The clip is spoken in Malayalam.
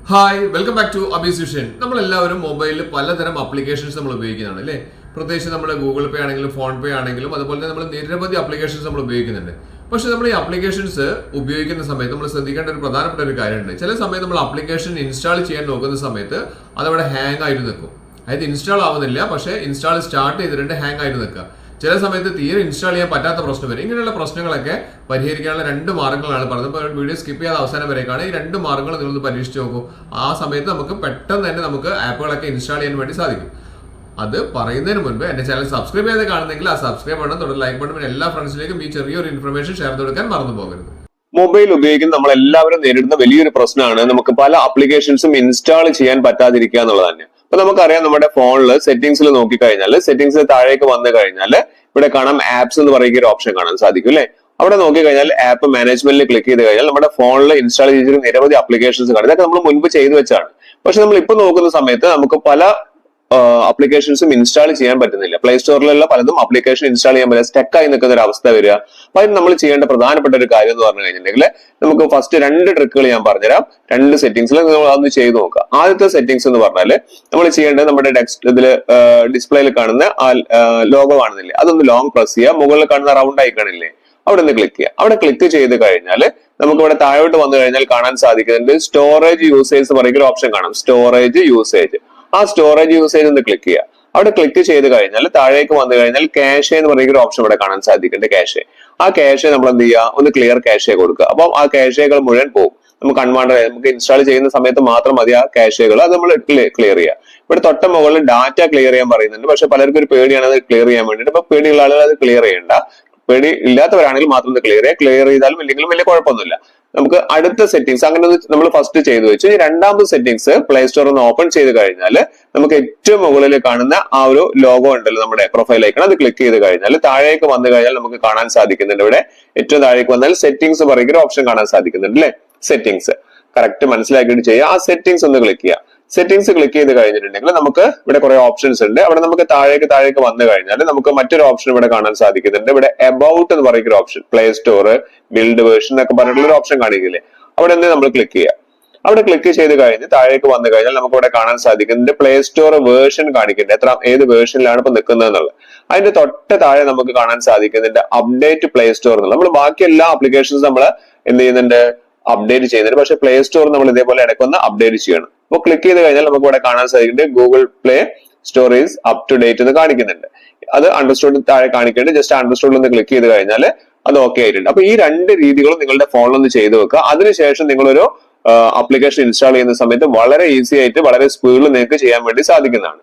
Hi welcome back to Abees vision. നമ്മളെല്ലാവരും മൊബൈലിൽ പലതരം അപ്ലിക്കേഷൻസ് നമ്മൾ ഉപയോഗിക്കുന്നതാണ് അല്ലേ. പ്രത്യേകിച്ച് നമ്മൾ ഗൂഗിൾ പേ ആണെങ്കിലും ഫോൺ പേ ആണെങ്കിലും അതുപോലെ തന്നെ നമ്മൾ നിരവധി അപ്ലിക്കേഷൻസ് നമ്മൾ ഉപയോഗിക്കുന്നുണ്ട്. പക്ഷെ നമ്മൾ ഈ അപ്ലിക്കേഷൻസ് ഉപയോഗിക്കുന്ന സമയത്ത് നമ്മൾ ശ്രദ്ധിക്കേണ്ട ഒരു പ്രധാനപ്പെട്ട ഒരു കാര്യമുണ്ട്. ചില സമയത്ത് നമ്മൾ അപ്ലിക്കേഷൻ ഇൻസ്റ്റാൾ ചെയ്യാൻ നോക്കുന്ന സമയത്ത് അതവിടെ ഹാങ് ആയിട്ട് നിൽക്കും. അതായത് ഇൻസ്റ്റാൾ ആവുന്നില്ല, പക്ഷേ ഇൻസ്റ്റാൾ സ്റ്റാർട്ട് ചെയ്തിട്ടുണ്ട് ഹാങ് ആയിട്ട് നിൽക്കുക. ചില സമയത്ത് തീരെ ഇൻസ്റ്റാൾ ചെയ്യാൻ പറ്റാത്ത പ്രശ്നം വരും. ഇങ്ങനെയുള്ള പ്രശ്നങ്ങളൊക്കെ പരിഹരിക്കാനുള്ള രണ്ട് മാർഗ്ഗങ്ങളാണ് പറഞ്ഞത്. ഇപ്പോൾ വീഡിയോ സ്കിപ്പ് ചെയ്യാതെ അവസാനം വരേക്കാണ്. ഈ രണ്ട് മാർഗ്ഗങ്ങൾ നിങ്ങളൊന്ന് പരീക്ഷിച്ച് നോക്കൂ. ആ സമയത്ത് നമുക്ക് പെട്ടെന്ന് തന്നെ നമുക്ക് ആപ്പുകളൊക്കെ ഇൻസ്റ്റാൾ ചെയ്യാൻ വേണ്ടി സാധിക്കും. അത് പറയുന്നതിന് മുൻപ് എന്റെ ചാനൽ സബ്സ്ക്രൈബ് ചെയ്ത് കാണുന്നെങ്കിൽ ആ സബ്സ്ക്രൈബ് ചെയ്യണം, തുടർന്ന് ലൈക്ക് ബട്ടൺ എല്ലാ ഫ്രണ്ട്സിലേക്കും ഈ ചെറിയൊരു ഇൻഫർമേഷൻ ഷെയർ ചെയ്ത് കൊടുക്കാൻ മറന്നു പോകരുത്. മൊബൈൽ ഉപയോഗിക്കുന്ന നമ്മൾ എല്ലാവരും നേരിടുന്ന വലിയൊരു പ്രശ്നമാണ് നമുക്ക് പല ആപ്ലിക്കേഷൻസും ഇൻസ്റ്റാൾ ചെയ്യാൻ പറ്റാതിരിക്കുക എന്നുള്ളത് തന്നെ. അപ്പൊ നമുക്കറിയാം, നമ്മുടെ ഫോണിൽ സെറ്റിംഗ്സിൽ നോക്കിക്കഴിഞ്ഞാൽ സെറ്റിംഗ്സിൽ താഴേക്ക് വന്നു കഴിഞ്ഞാൽ ഇവിടെ കാണാം ആപ്സ് എന്ന് പറയുന്ന ഒരു ഓപ്ഷൻ കാണാൻ സാധിക്കും അല്ലെ. അവിടെ നോക്കിക്കഴിഞ്ഞാൽ ആപ്പ് മാനേജ്മെന്റിൽ ക്ലിക്ക് ചെയ്ത് കഴിഞ്ഞാൽ നമ്മുടെ ഫോണിൽ ഇൻസ്റ്റാൾ ചെയ്തിരിക്കുന്ന നിരവധി ആപ്ലിക്കേഷൻസ് കാണും. ഇതൊക്കെ നമ്മൾ മുൻപ് ചെയ്തു വെച്ചാണ്. പക്ഷെ നമ്മൾ ഇപ്പൊ നോക്കുന്ന സമയത്ത് നമുക്ക് പല ആപ്ലിക്കേഷൻസും ഇൻസ്റ്റാൾ ചെയ്യാൻ പറ്റുന്നില്ല. പ്ലേ സ്റ്റോറിലുള്ള പലതും ആപ്ലിക്കേഷൻ ഇൻസ്റ്റാൾ ചെയ്യാൻ പറ്റില്ല, സ്റ്റക്ക് ആയി നിൽക്കുന്ന ഒരു അവസ്ഥ വരിക. അപ്പൊ അതിന് നമ്മൾ ചെയ്യേണ്ട പ്രധാനപ്പെട്ട ഒരു കാര്യം എന്ന് പറഞ്ഞു കഴിഞ്ഞിട്ടുണ്ടെങ്കിൽ നമുക്ക് ഫസ്റ്റ് രണ്ട് ട്രിക്കുകൾ ഞാൻ പറഞ്ഞുതരാം. രണ്ട് സെറ്റിംഗ്സിൽ നമ്മൾ അതൊന്ന് ചെയ്ത് നോക്കുക. ആദ്യത്തെ സെറ്റിംഗ്സ് എന്ന് പറഞ്ഞാല് നമ്മൾ ചെയ്യേണ്ടത് നമ്മുടെ ഇതില് ഡിസ്പ്ലേയിൽ കാണുന്ന ആ ലോഗോ കാണുന്നില്ലേ, അതൊന്ന് ലോങ് പ്രസ് ചെയ്യുക. മുകളിൽ കാണുന്ന റൗണ്ട് ഐക്കണില്ലേ, അവിടെ ഒന്ന് ക്ലിക്ക് ചെയ്യുക. അവിടെ ക്ലിക്ക് ചെയ്ത് കഴിഞ്ഞാൽ നമുക്ക് ഇവിടെ താഴോട്ട് വന്നു കഴിഞ്ഞാൽ കാണാൻ സാധിക്കുന്നുണ്ട് സ്റ്റോറേജ് യൂസേജ് എന്ന് പറയുന്ന ഒരു ഓപ്ഷൻ കാണാം. സ്റ്റോറേജ് യൂസേജ്, ആ സ്റ്റോറേജ് യൂസേജ് ഒന്ന് ക്ലിക്ക് ചെയ്യുക. അവിടെ ക്ലിക്ക് ചെയ്ത് കഴിഞ്ഞാൽ താഴേക്ക് വന്നു കഴിഞ്ഞാൽ ക്യാഷെ എന്ന് പറയുന്ന ഒരു ഓപ്ഷൻ ഇവിടെ കാണാൻ സാധിക്കുന്നുണ്ട്. ക്യാഷെ, ആ ക്യാഷെ നമ്മൾ എന്ത് ചെയ്യുക, ഒന്ന് ക്ലിയർ ക്യാഷെ കൊടുക്കുക. അപ്പം ആ ക്യാഷെകൾ മുഴുവൻ പോകും. നമുക്ക് അൺവാണ്ടഡ് നമുക്ക് ഇൻസ്റ്റാൾ ചെയ്യുന്ന സമയത്ത് മാത്രം മതി ആ ക്യാഷെകൾ, അത് നമ്മൾ ക്ലിയർ ചെയ്യുക. ഇവിടെ തൊട്ട മുകളിൽ ഡാറ്റ ക്ലിയർ ചെയ്യാൻ പറയുന്നുണ്ട്. പക്ഷെ പലർക്കും ഒരു പേടിയാണ് അത് ക്ലിയർ ചെയ്യാൻ വേണ്ടിയിട്ട്. അപ്പൊ പേടിയുള്ള ആളുകൾ അത് ക്ലിയർ ചെയ്യേണ്ട. പേടി ഇല്ലാത്തവരാണെങ്കിൽ മാത്രം ഇത് ക്ലിയർ ചെയ്യുക. ക്ലിയർ ചെയ്താലും ഇല്ലെങ്കിലും വലിയ കുഴപ്പമൊന്നുമില്ല. നമുക്ക് അടുത്ത സെറ്റിംഗ്സ് അങ്ങനെ നമ്മൾ ഫസ്റ്റ് ചെയ്തു വെച്ചു. ഈ രണ്ടാമത്തെ സെറ്റിംഗ്സ് പ്ലേ സ്റ്റോർ ഒന്ന് ഓപ്പൺ ചെയ്ത് കഴിഞ്ഞാൽ നമുക്ക് ഏറ്റവും മുകളിൽ കാണുന്ന ആ ഒരു ലോഗോ ഉണ്ടല്ലോ, നമ്മുടെ പ്രൊഫൈൽ ഐക്കൺ, അത് ക്ലിക്ക് ചെയ്ത് കഴിഞ്ഞാൽ താഴേക്ക് വന്നു കഴിഞ്ഞാൽ നമുക്ക് കാണാൻ സാധിക്കുന്നുണ്ട്. ഇവിടെ ഏറ്റവും താഴേക്ക് വന്നാൽ സെറ്റിംഗ്സ് പറയുന്ന ഒരു ഓപ്ഷൻ കാണാൻ സാധിക്കുന്നുണ്ട് അല്ലെ. സെറ്റിംഗ്സ് കറക്റ്റ് മനസ്സിലാക്കിയിട്ട് ചെയ്യുക. ആ സെറ്റിംഗ്സ് ഒന്ന് ക്ലിക്ക് ചെയ്യുക. സെറ്റിംഗ്സ് ക്ലിക്ക് ചെയ്ത് കഴിഞ്ഞിട്ടുണ്ടെങ്കിൽ നമുക്ക് ഇവിടെ കുറെ ഓപ്ഷൻസ് ഉണ്ട്. അവിടെ നമുക്ക് താഴേക്ക് വന്നു കഴിഞ്ഞാൽ നമുക്ക് മറ്റൊരു ഓപ്ഷൻ ഇവിടെ കാണാൻ സാധിക്കുന്നുണ്ട്. ഇവിടെ എബൌട്ട് എന്ന് പറയുന്ന ഒരു option, play store build version എന്നൊക്കെ പറഞ്ഞിട്ടുള്ള ഒരു ഓപ്ഷൻ കാണിക്കില്ലേ, അവിടെ നിന്ന് നമ്മൾ ക്ലിക്ക് ചെയ്യുക. അവിടെ ക്ലിക്ക് ചെയ്ത് കഴിഞ്ഞ് താഴേക്ക് വന്നു കഴിഞ്ഞാൽ നമുക്ക് ഇവിടെ കാണാൻ സാധിക്കുന്നുണ്ട് പ്ലേ സ്റ്റോർ വേർഷൻ കാണിക്കുന്നുണ്ട്, ഏത് വേർഷനിലാണ് ഇപ്പൊ നിൽക്കുന്നത് എന്നുള്ളത്. അതിന്റെ തൊട്ട് താഴെ നമുക്ക് കാണാൻ സാധിക്കുന്നുണ്ട് അപ്ഡേറ്റ് പ്ലേ സ്റ്റോർ എന്നുള്ളത്. നമ്മൾ ബാക്കി എല്ലാ ആപ്ലിക്കേഷൻസും നമ്മൾ എന്ത് ചെയ്യുന്നുണ്ട്, അപ്ഡേറ്റ് ചെയ്യുന്നുണ്ട്. പക്ഷെ പ്ലേ സ്റ്റോർ നമ്മൾ ഇതേപോലെ ഇടയ്ക്കൊന്ന് അപ്ഡേറ്റ് ചെയ്യണം. അപ്പൊ ക്ലിക്ക് ചെയ്ത് കഴിഞ്ഞാൽ നമുക്ക് ഇവിടെ കാണാൻ സാധിക്കുന്നുണ്ട് Google play store is up to date എന്ന് കാണിക്കുന്നുണ്ട്. അത് അണ്ടർസ്റ്റുഡ് താഴെ കാണിക്കുന്നുണ്ട്. ജസ്റ്റ് അണ്ടർസ്റ്റുഡിൽ ഒന്ന് ക്ലിക്ക് ചെയ്ത് കഴിഞ്ഞാൽ അത് ഓക്കെ ആയിട്ടുണ്ട്. അപ്പൊ ഈ രണ്ട് രീതികളും നിങ്ങളുടെ ഫോണിൽ ഒന്ന് ചെയ്തു വെക്കുക. അതിനുശേഷം നിങ്ങളൊരു ആപ്ലിക്കേഷൻ ഇൻസ്റ്റാൾ ചെയ്യുന്ന സമയത്ത് വളരെ ഈസി ആയിട്ട് വളരെ സ്പീഡിൽ നിങ്ങൾക്ക് ചെയ്യാൻ വേണ്ടി സാധിക്കുന്നതാണ്.